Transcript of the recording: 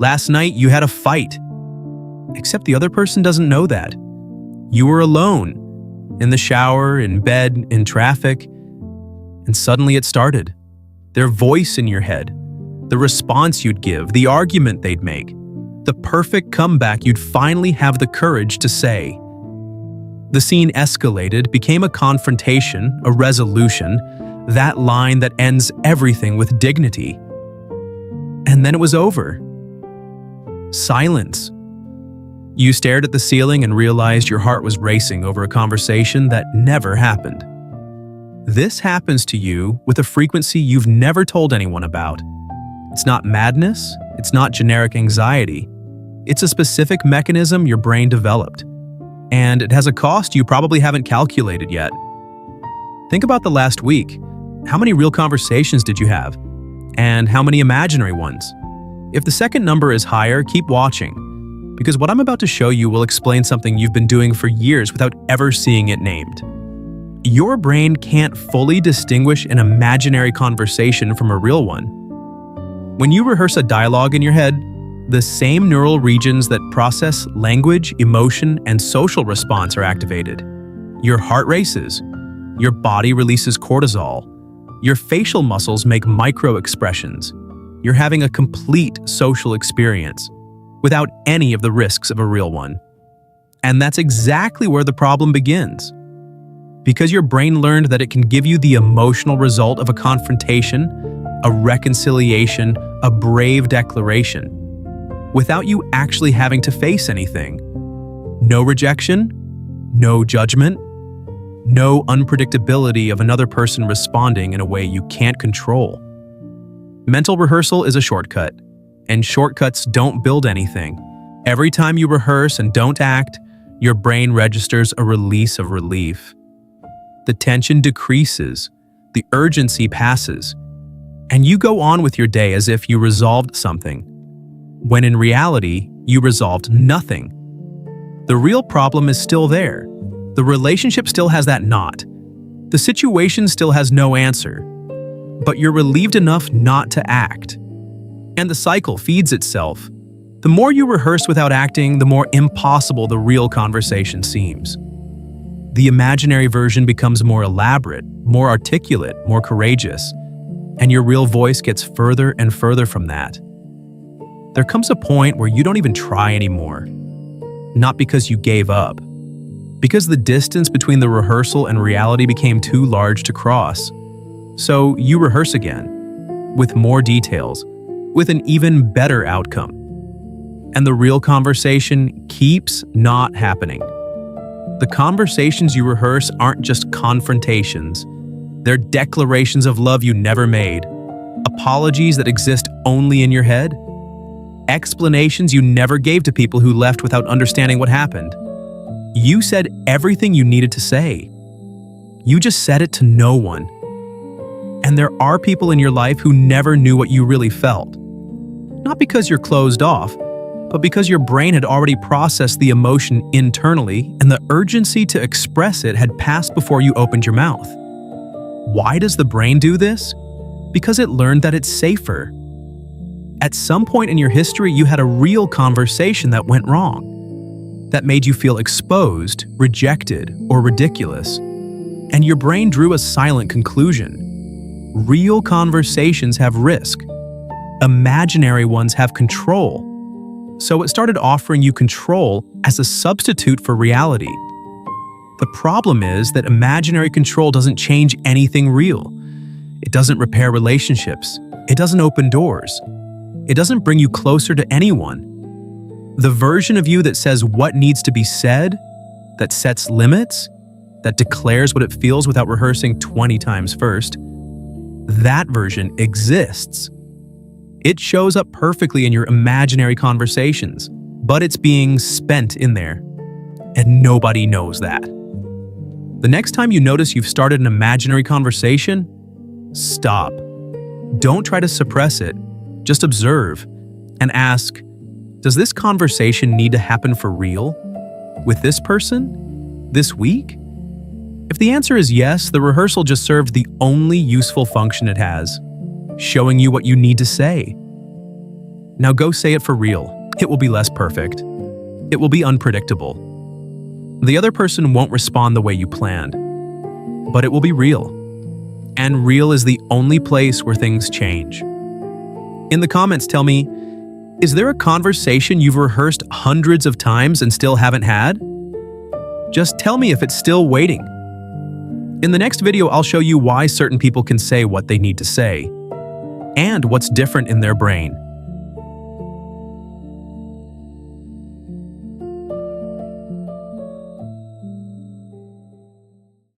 Last night you had a fight. Except the other person doesn't know that. You were alone, in the shower, in bed, in traffic, and suddenly it started. Their voice in your head, the response you'd give, the argument they'd make, the perfect comeback you'd finally have the courage to say. The scene escalated, became a confrontation, a resolution, that line that ends everything with dignity. And then it was over. Silence. You stared at the ceiling and realized your heart was racing over a conversation that never happened. This happens to you with a frequency you've never told anyone about. It's not madness, it's not generic anxiety. It's a specific mechanism your brain developed. And it has a cost you probably haven't calculated yet. Think about the last week. How many real conversations did you have? And how many imaginary ones? If the second number is higher, keep watching, because what I'm about to show you will explain something you've been doing for years without ever seeing it named. Your brain can't fully distinguish an imaginary conversation from a real one. When you rehearse a dialogue in your head, the same neural regions that process language, emotion, and social response are activated. Your heart races. Your body releases cortisol. Your facial muscles make micro-expressions. You're having a complete social experience without any of the risks of a real one. And that's exactly where the problem begins. Because your brain learned that it can give you the emotional result of a confrontation, a reconciliation, a brave declaration, without you actually having to face anything. No rejection, no judgment, no unpredictability of another person responding in a way you can't control. Mental rehearsal is a shortcut, and shortcuts don't build anything. Every time you rehearse and don't act, your brain registers a release of relief. The tension decreases, the urgency passes, and you go on with your day as if you resolved something, when in reality, you resolved nothing. The real problem is still there. The relationship still has that knot. The situation still has no answer. But you're relieved enough not to act. And the cycle feeds itself. The more you rehearse without acting, the more impossible the real conversation seems. The imaginary version becomes more elaborate, more articulate, more courageous, and your real voice gets further and further from that. There comes a point where you don't even try anymore. Not because you gave up, because the distance between the rehearsal and reality became too large to cross. So you rehearse again, with more details, with an even better outcome. And the real conversation keeps not happening. The conversations you rehearse aren't just confrontations. They're declarations of love you never made, apologies that exist only in your head, explanations you never gave to people who left without understanding what happened. You said everything you needed to say. You just said it to no one. And there are people in your life who never knew what you really felt. Not because you're closed off, but because your brain had already processed the emotion internally and the urgency to express it had passed before you opened your mouth. Why does the brain do this? Because it learned that it's safer. At some point in your history, you had a real conversation that went wrong, that made you feel exposed, rejected, or ridiculous. And your brain drew a silent conclusion. Real conversations have risk. Imaginary ones have control. So it started offering you control as a substitute for reality. The problem is that imaginary control doesn't change anything real. It doesn't repair relationships. It doesn't open doors. It doesn't bring you closer to anyone. The version of you that says what needs to be said, that sets limits, that declares what it feels without rehearsing 20 times first, that version exists. It shows up perfectly in your imaginary conversations, but it's being spent in there, and nobody knows that. The next time you notice you've started an imaginary conversation, stop. Don't try to suppress it. Just observe and ask, does this conversation need to happen for real? With this person? This week? If the answer is yes, the rehearsal just served the only useful function it has, showing you what you need to say. Now go say it for real. It will be less perfect. It will be unpredictable. The other person won't respond the way you planned, but it will be real. And real is the only place where things change. In the comments, tell me, is there a conversation you've rehearsed hundreds of times and still haven't had? Just tell me if it's still waiting. In the next video, I'll show you why certain people can say what they need to say and what's different in their brain.